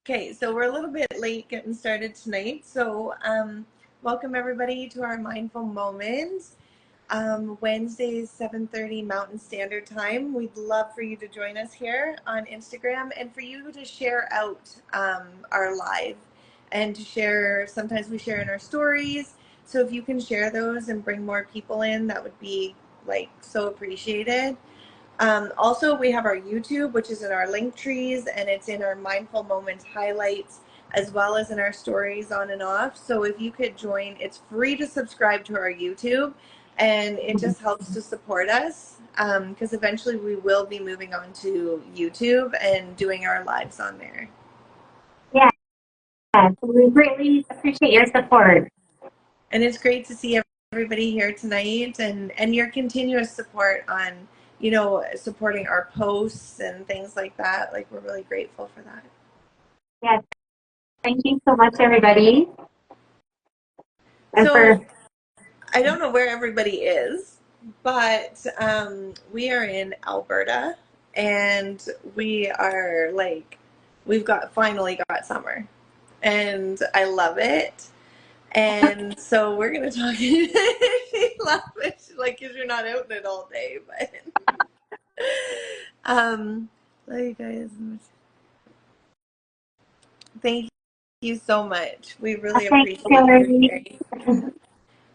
Okay, so we're a little bit late getting started tonight. So welcome everybody to our Mindful Moments. Wednesdays, 7:30 Mountain Standard Time. We'd love for you to join us here on Instagram and for you to share out our live and to share. Sometimes we share in our stories. So if you can share those and bring more people in, that would be like so appreciated. Also, we have our YouTube, which is in our link trees, and it's in our Mindful Moments highlights, as well as in our stories on and off. So if you could join, it's free to subscribe to our YouTube, and it just helps to support us, because eventually we will be moving on to YouTube and doing our lives on there. Yeah, we greatly appreciate your support. And it's great to see everybody here tonight, and your continuous support on, supporting our posts and things like that. Like, we're really grateful for that. Yes, thank you so much, everybody. And So I don't know where everybody is, but we are in Alberta, and we are like, finally got summer, and I love it. And so we're gonna talk. She laughs like, because you're not out in it all day, but love you guys. Thank you so much. We really thanks, appreciate your Hillary.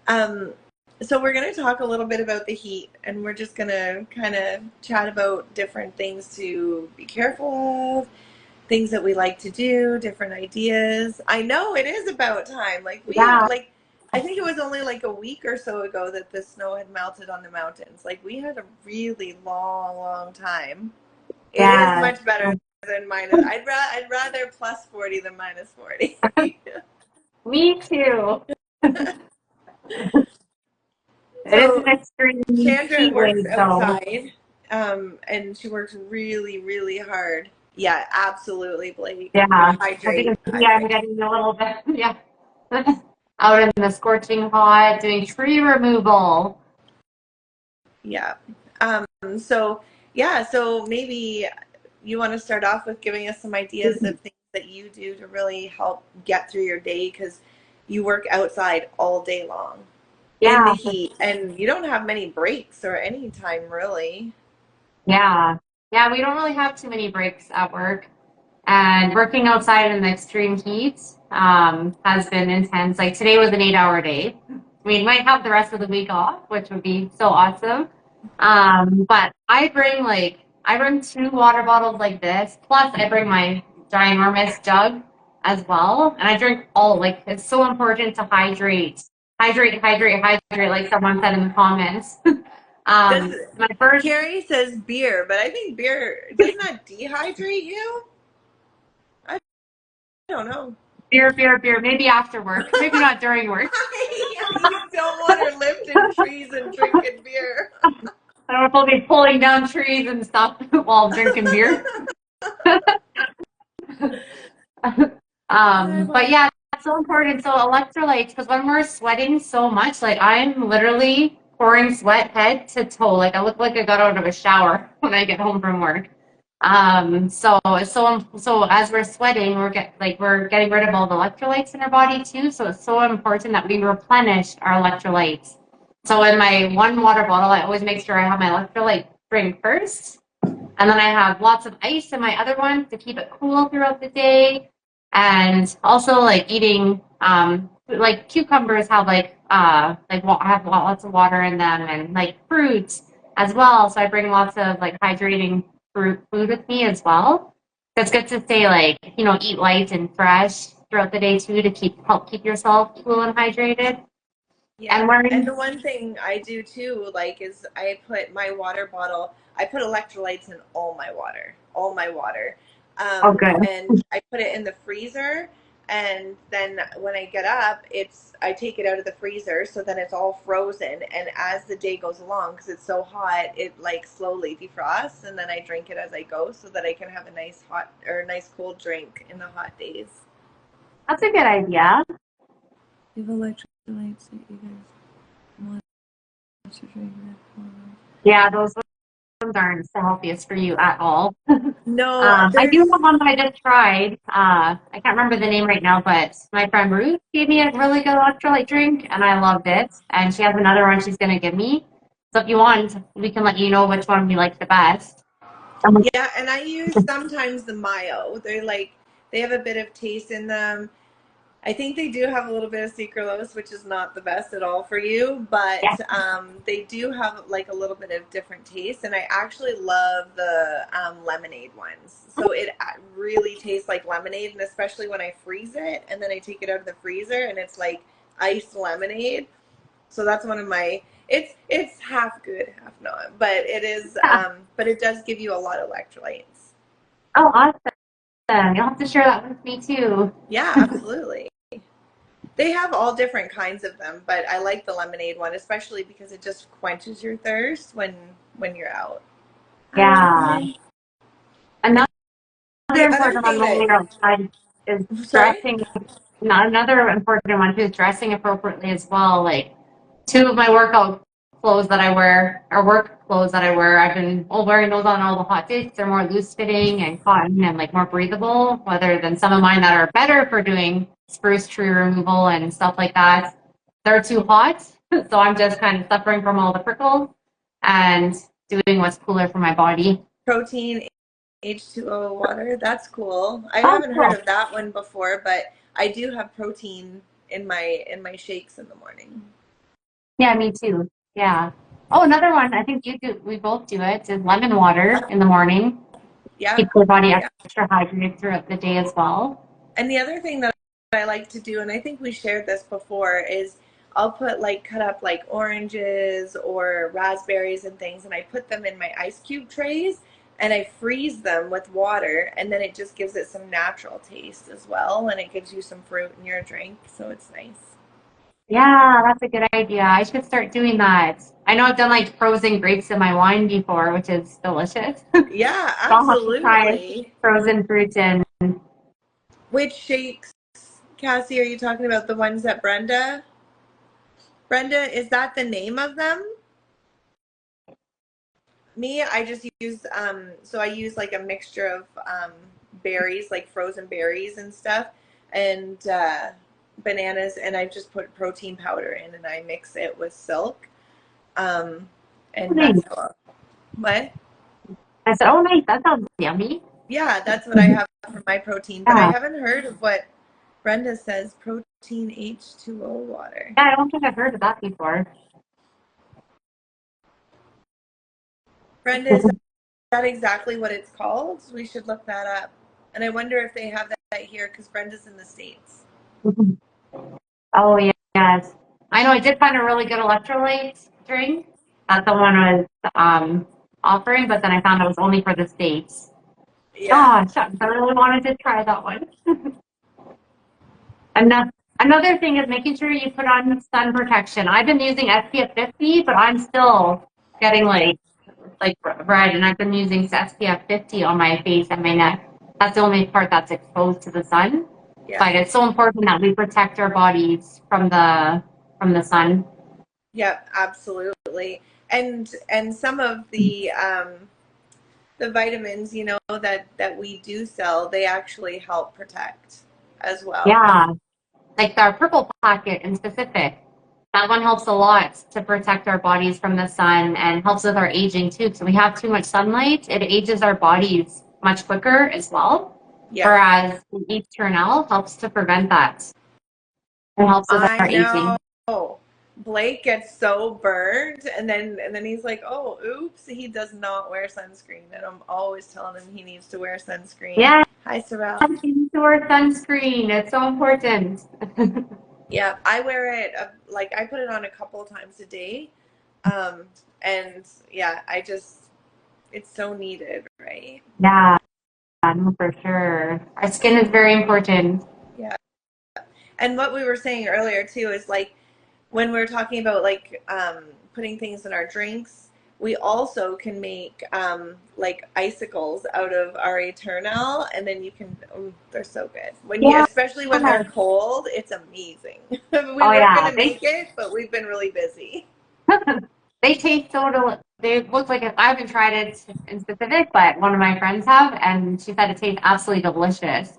sharing. So we're going to talk a little bit about the heat, and we're just going to kind of chat about different things to be careful of, things that we like to do, different ideas. I know it is about time. Yeah. I think it was only like a week or so ago that the snow had melted on the mountains. Like, we had a really long time. It is Yeah. much better than minus. I'd rather plus 40 than minus 40. Me too. It is So an extreme Chandra heat works wave, though. outside, and she works really hard. Yeah, absolutely, Blake. Yeah. As you Hydrate, can see, I'm hydrate. getting a little bit, yeah, out in the scorching hot, doing tree removal. Yeah. So yeah, so maybe you want to start off with giving us some ideas of things that you do to really help get through your day, because you work outside all day long in the Yeah. heat, and you don't have many breaks or any time really. Yeah. Yeah, we don't really have too many breaks at work. And working outside in the extreme heat has been intense. Like today was an 8-hour day. We might have the rest of the week off, which would be so awesome. But I bring 2 water bottles like this. Plus I bring my ginormous jug as well. And I drink it's so important to hydrate. Hydrate, like someone said in the comments. Does My first Carrie says beer, but I think beer doesn't that dehydrate you? I don't know. beer, maybe after work, maybe not during work. You don't want her lifting trees and drinking beer. I don't know if I'll be pulling down trees and stuff while drinking beer. But yeah, that's so important. So electrolytes, because when we're sweating so much, like I'm literally pouring sweat head to toe. Like I look like I got out of a shower when I get home from work. So as we're sweating, we're getting rid of all the electrolytes in our body too. So it's so important that we replenish our electrolytes. So in my 1 water bottle, I always make sure I have my electrolyte drink first. And then I have lots of ice in my other one to keep it cool throughout the day. And also like eating, like cucumbers have have lots of water in them, and like fruits as well. So I bring lots of like hydrating fruit food with me as well. So it's good to stay eat light and fresh throughout the day too, to help keep yourself cool and hydrated. Yeah, And and wearing the one thing I do too, is I put my water bottle, I put electrolytes in all my water. oh good. And I put it in the freezer, and then when I get up, I take it out of the freezer, so then it's all frozen. And as the day goes along, because it's so hot, it like slowly defrosts, and then I drink it as I go, so that I can have a nice hot or nice cold drink in the hot days. That's a good idea. You have electrolytes that you guys want to drink. Yeah, those aren't the healthiest for you at all. No, I do there's have one that I just tried. I can't remember the name right now, but my friend Ruth gave me a really good electrolyte drink, and I loved it. And she has another one she's going to give me. So if you want, we can let you know which one we like the best. yeah, and I use sometimes the mayo. They're like they have a bit of taste in them. I think they do have a little bit of sucralose, which is not the best at all for you, but Yeah. they do have like a little bit of different taste. And I actually love the lemonade ones. So it really tastes like lemonade, and especially when I freeze it and then I take it out of the freezer and it's like iced lemonade. So that's one of my. It's half good, half not, but it is. But it does give you a lot of electrolytes. Oh, awesome. You'll have to share that with me too. Yeah, absolutely. They have all different kinds of them, but I like the lemonade one, especially because it just quenches your thirst when you're out. Yeah. And Another the other important one thing when that, we're outside is sorry? dressing. Another important one too is dressing appropriately as well. Like two of my workout clothes that I wear, or work clothes that I wear, I've been wearing those on all the hot days. They're more loose fitting and cotton and like more breathable, rather than some of mine that are better for doing spruce tree removal and stuff like that. They're too hot, so I'm just kind of suffering from all the prickles and doing what's cooler for my body. Protein H2O water. That's cool. I Oh, haven't heard cool. of that one before, but I do have protein in my shakes in the morning. Yeah, me too. Yeah. Oh, another one. I think you do. We both do it. Is lemon water in the morning. Yeah. Keep your body Yeah. extra hydrated throughout the day as well. And the other thing that I like to do, and I think we shared this before, is I'll put like cut up like oranges or raspberries and things, and I put them in my ice cube trays and I freeze them with water, and then it just gives it some natural taste as well, and it gives you some fruit in your drink, so it's nice. Yeah, that's a good idea. I should start doing that. I know I've done like frozen grapes in my wine before, which is delicious. Yeah, I'll have to try absolutely. frozen fruits and Which shakes, Cassie, are you talking about the ones that Brenda, is that the name of them? Me, I just use so I use like a mixture of berries, like frozen berries and stuff, and bananas, and I just put protein powder in, and I mix it with silk, um, and nice. that's how. What? I said, oh, nice. That sounds yummy. Yeah, that's what I have for my protein. But I Yeah. haven't heard of what Brenda says. Protein H2O water. Yeah, I don't think I've heard of that before. Brenda, is that exactly what it's called? We should look that up. And I wonder if they have that here because Brenda's in the States. Oh, yeah, yes. I know I did find a really good electrolyte drink that someone was offering, but then I found it was only for the States. Yeah. Oh, shucks, I really wanted to try that one. Another thing is making sure you put on sun protection. I've been using SPF 50, but I'm still getting like red, and I've been using SPF 50 on my face and my neck. That's the only part that's exposed to the sun. Yeah. But it's so important that we protect our bodies from the sun. Yep, absolutely. And some of the vitamins, that we do sell, they actually help protect as well. Yeah, like our purple packet in specific. That one helps a lot to protect our bodies from the sun and helps with our aging too. So we have too much sunlight, it ages our bodies much quicker as well. Yeah. Whereas the Eternal helps to prevent that. It helps with I our aging. know. Blake gets so burned and then he's like, "Oh, oops, he does not wear sunscreen." And I'm always telling him he needs to wear sunscreen. Yeah, Hi, Sorrel. we need to wear sunscreen. It's so important. Yeah, I wear it like I put it on a couple of times a day. Um and yeah, it's so needed, right? Yeah, no, for sure. Our skin is very important. Yeah. And what we were saying earlier too is like when we're talking about like putting things in our drinks, we also can make like icicles out of our Eternal, and then you can. They're so good Yeah. especially when they're cold. It's amazing. We Oh were yeah, gonna make it, but we've been really busy. they taste so they look like I haven't tried it in specific, but one of my friends have, and she said it tastes absolutely delicious.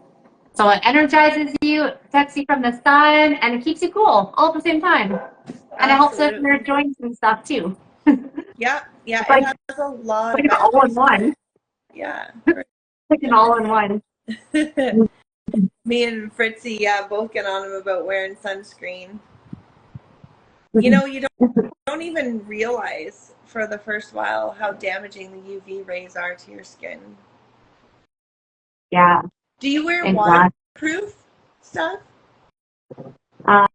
So it energizes you, protects you from the sun, and it keeps you cool all at the same time. And it helps with your Absolutely. joints and stuff too. Yeah, yeah, It's it like, has a lot of an all in benefits to one. it. Yeah. Like an all in one. Me and Fritzy, yeah, both get on him about wearing sunscreen. You know, you don't even realize for the first while how damaging the UV rays are to your skin. Yeah, Do you wear exactly. waterproof stuff? Um,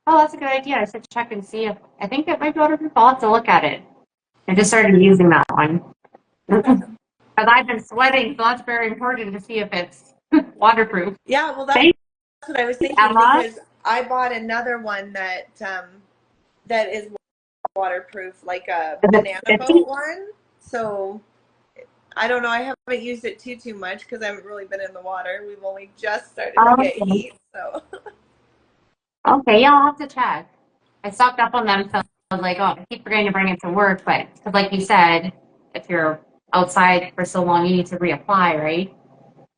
oh, that's a good idea. I should check and see if I think it might be waterproof. I'll have to look at it. I just started using that one. Because Yeah. I've been sweating, so that's very important to see if it's waterproof. Yeah, well, that's Thank what I was you, thinking Emma. because I bought another one that is waterproof, like a Is it banana 50? boat one. So I don't know. I haven't used it too much because I haven't really been in the water. We've only just started to Oh, get okay. heat. So Okay, yeah, I'll have to check. I stocked up on them, so I was like, oh, I keep forgetting to bring it to work. But because, like you said, if you're outside for so long, you need to reapply, right?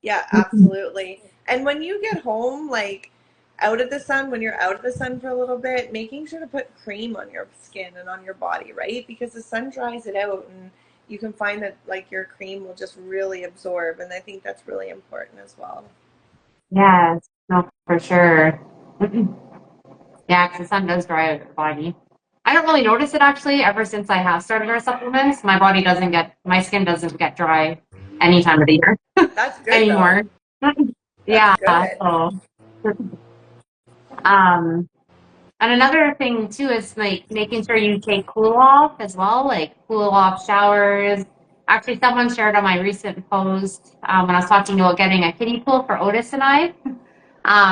yeah, absolutely. And when you get home, like out of the sun, when you're out of the sun for a little bit, making sure to put cream on your skin and on your body, right? Because the sun dries it out and you can find that like your cream will just really absorb. And I think that's really important as well. Yes, no, for sure. Yeah, because the sun does dry out your body. I don't really notice it actually ever since I have started our supplements. My skin doesn't get dry any time of the year That's good though. anymore. That's Yeah, good. so um and another thing too is like making sure you take cool off as well, like cool off showers. Actually, someone shared on my recent post when I was talking about getting a kiddie pool for Otis and I.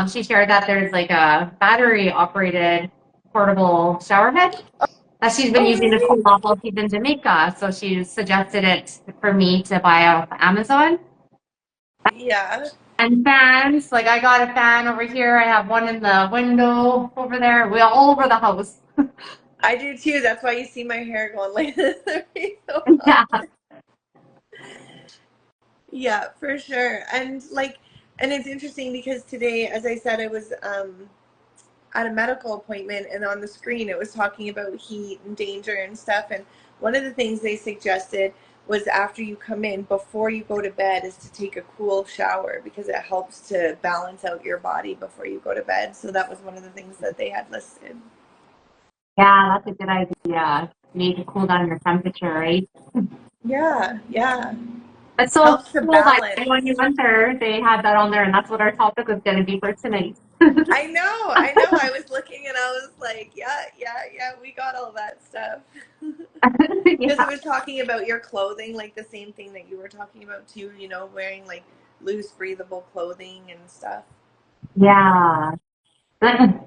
She shared that there's like a battery operated portable shower head that she's been Oh, using to really? cool off while she's in Jamaica. So she suggested it for me to buy off Amazon. Yeah. And fans, like I got a fan over here. I have one in the window over there. We're all over the house. I do too. That's why you see my hair going like this every so Yeah. often. Yeah, for sure. And it's interesting because today, as I said, I was at a medical appointment, and on the screen it was talking about heat and danger and stuff. And one of the things they suggested was after you come in, before you go to bed, is to take a cool shower because it helps to balance out your body before you go to bed. So that was one of the things that they had listed. Yeah, that's a good idea. You need to cool down your temperature, right? Yeah, yeah. It's so Helps to cool that when you balance. went there, they had that on there, and that's what our topic was going to be for tonight. I know, I know. I was looking and I was like, yeah, yeah, yeah, we got all that stuff. Because it Yeah. was talking about your clothing, like the same thing that you were talking about too, wearing like loose, breathable clothing and stuff. Yeah. And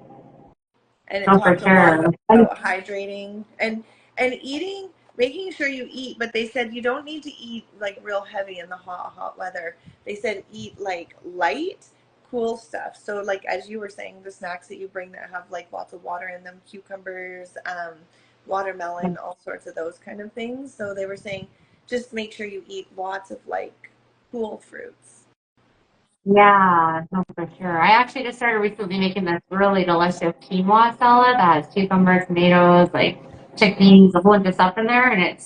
it No, for talked a lot sure. about hydrating and eating, making sure you eat. But they said you don't need to eat like real heavy in the hot weather. They said eat like light, cool stuff. So like as you were saying, the snacks that you bring that have like lots of water in them, cucumbers, watermelon, all sorts of those kind of things. So they were saying just make sure you eat lots of like cool fruits. Yeah, no, for sure. I actually just started recently making this really delicious quinoa salad that has cucumbers, tomatoes, like chickpeas, a whole bunch of stuff in there, and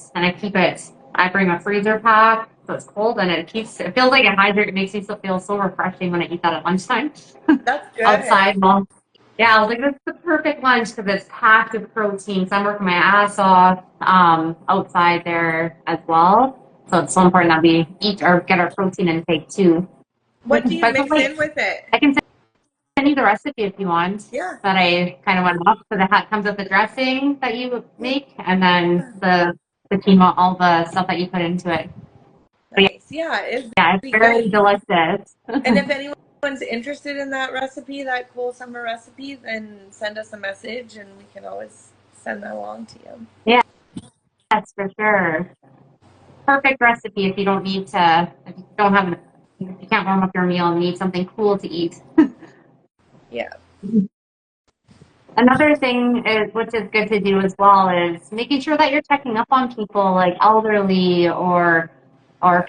I bring a freezer pack, so it's cold and it feels like it hydrates, it makes me feel so refreshing when I eat that at lunchtime That's good. outside. Well, yeah, I was like, this is the perfect lunch because it's packed with protein. So I'm working my ass off outside there as well. So it's so important that we eat or get our protein intake too. What do But you I mix in with it? can send you the recipe if you want. Yeah. That I kind of went off. So the hat comes with the dressing that you Yeah. make, and then the quinoa, all the stuff that you put into it. But Nice. Yeah, it'd yeah, it's be very good. delicious. And if anyone's interested in that recipe, that cool summer recipe, then send us a message and we can always send that along to you. Yeah, that's for sure. Perfect recipe if you don't have, if you can't warm up your meal and need something cool to eat. Yeah. Another thing is, which is good to do as well, is making sure that you're checking up on people like elderly or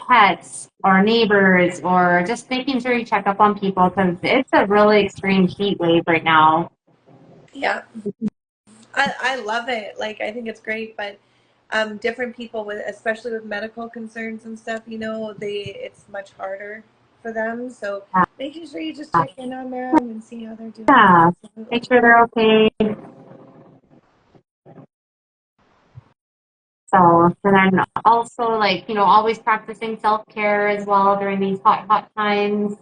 pets or neighbors, or just making sure you check up on people because it's a really extreme heat wave right now. Yeah, I love it. Like, I think it's great, but different people with, especially with medical concerns and stuff, it's much harder for them. So making sure you just check in on them and see how they're doing. Yeah, make Absolutely. sure they're okay. So, and then also like, always practicing self-care as well during these hot, hot times,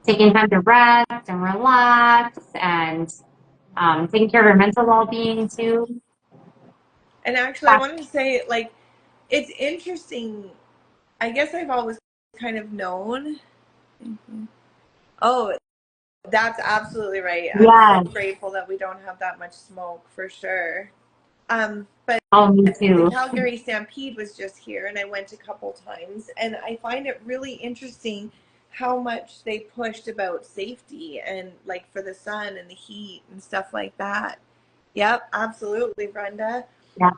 taking time to rest and relax and taking care of your mental well-being too. And actually, I wanted to say, like, it's interesting. I guess I've always kind of known. Oh, that's absolutely right. I'm so Yes. grateful that we don't have that much smoke for sure. But Oh, me the too. Calgary Stampede was just here, and I went a couple times, and I find it really interesting how much they pushed about safety and like for the sun and the heat and stuff like that. Yep, absolutely, Brenda. Yeah.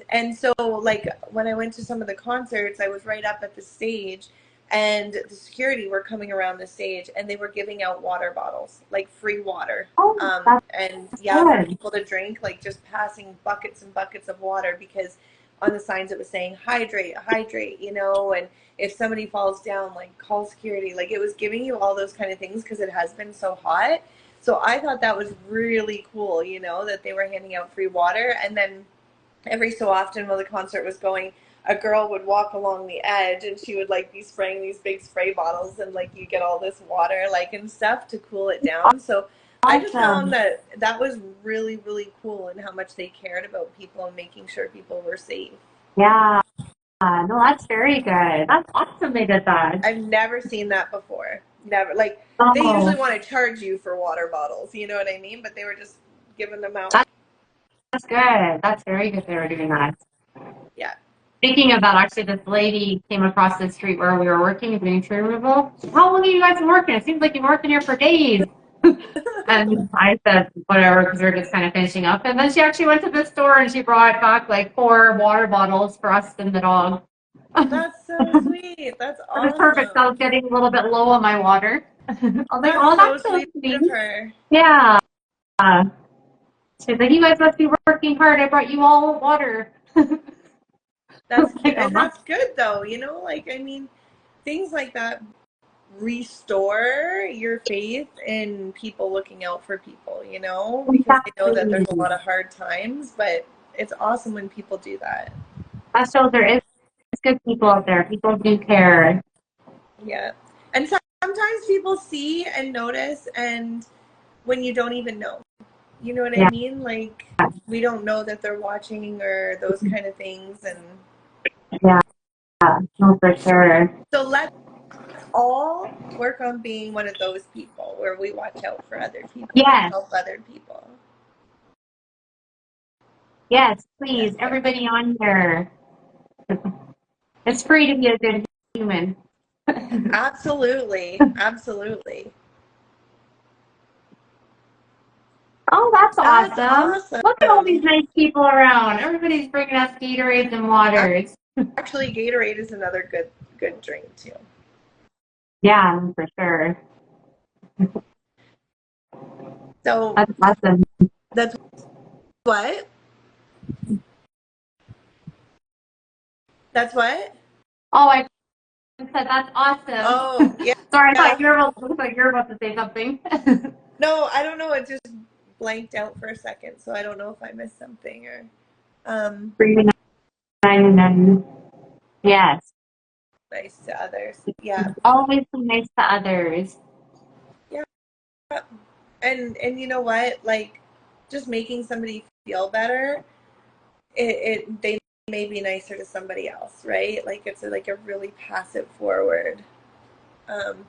And so like when I went to some of the concerts, I was right up at the stage and the security were coming around the stage and they were giving out water bottles, like free water. Oh, that's And yeah, for good. people to drink, like just passing buckets and buckets of water because on the signs it was saying hydrate, hydrate, and if somebody falls down, like call security. Like it was giving you all those kind of things because it has been so hot. So I thought that was really cool, that they were handing out free water. And then every so often while the concert was going, a girl would walk along the edge and she would like be spraying these big spray bottles and like you get all this water like and stuff to cool it down. So I just found Awesome. that that was really, really cool and how much they cared about people and making sure people were safe. Yeah. No, that's very good. That's awesome they did that. I've never seen that before. Never. Like they usually Oh, want to charge you for water bottles, you know what I mean? But they were just giving them out. that's good. That's very good they were doing that. Yeah. Speaking of that, actually, this lady came across the street where we were working doing tree removal. How long have you guys been working? It seems like you've been working here for days. And I said, whatever, because we are just kind of finishing up. And then she actually went to the store and she brought back like 4 water bottles for us and the dog. That's so sweet. That's It was perfect. I was awesome. getting a little bit low on my water. I was like, That's oh, so that's so sweet sweet. of her. Yeah. She's like, you guys must be working hard. I brought you all water. I That's was cute. like, oh, And that's good though, like I mean, things like that restore your faith in people looking out for people, because they know that there's a exactly. lot of hard times, but it's awesome when people do that. That shows there is good people out there. People do care. Yeah. And sometimes people see and notice and when you don't even know. You know what I Yeah, mean? Like we don't know that they're watching or those kind of things and yeah, no, for sure. so let's all work on being one of those people where we watch out for other people and Yes, help other people. yes, Yes, please, everybody on here. It's free to be a good human. absolutely. Absolutely. Oh, that's That's awesome. Look at all these awesome. nice people around. Everybody's bringing us Gatorades and waters. Actually, Gatorade is another good drink too. Yeah, for sure. So That's awesome. that's what? That's what? Oh, I said that's awesome. Oh, yeah. Sorry, I thought Yeah. you were about, looks like you were about to say something. No, I don't know. It just blanked out for a second, so I don't know if I missed something or um Free to 99. Yes. nice to others. Yeah. Always be nice to others. Yeah. And you know what? Like just making somebody feel better, they may be nicer to somebody else, right? Like it's like a really passive forward,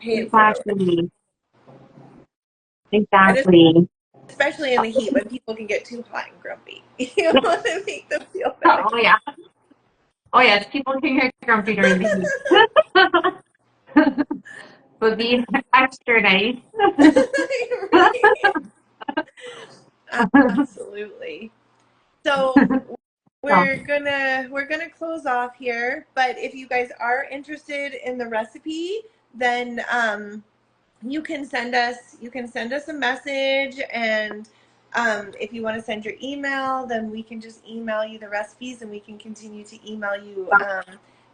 pay it forward. Exactly. And Exactly. especially in the heat when people can get too hot and grumpy. You want to make them feel better. Oh yeah. Oh yes. People can get grumpy during the heat. So be extra nice. Right? Absolutely. So So, we're gonna close off here, but if you guys are interested in the recipe, then you can send us a message, and if you want to send your email, then we can just email you the recipes, and we can continue to email you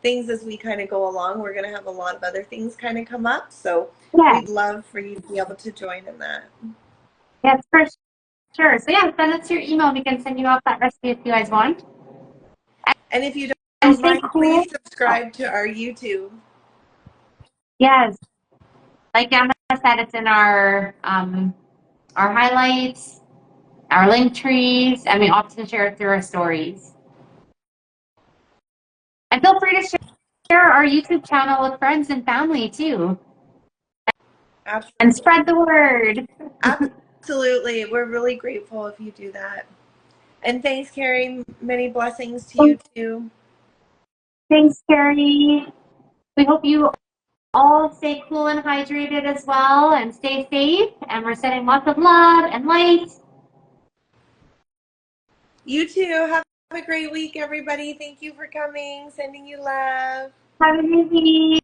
things as we kind of go along. We're going to have a lot of other things kind of come up, so yeah, we'd love for you to be able to join in that. yes, for sure. So yeah, send us your email. We can send you off that recipe if you guys want. And if you And don't stay mind, cool. please Oh, subscribe to our YouTube. yes, like Emma said, it's in our highlights, our link trees, and we often share it through our stories. And feel free to share our YouTube channel with friends and family too, and Absolutely. spread the word. Absolutely. We're really grateful if you do that. And thanks, Carrie. Many blessings to you too. Thanks, Carrie. We hope you all stay cool and hydrated as well, and stay safe. And we're sending lots of love and light. You too. Have a great week, everybody. Thank you for coming. Sending you love. Have a good week.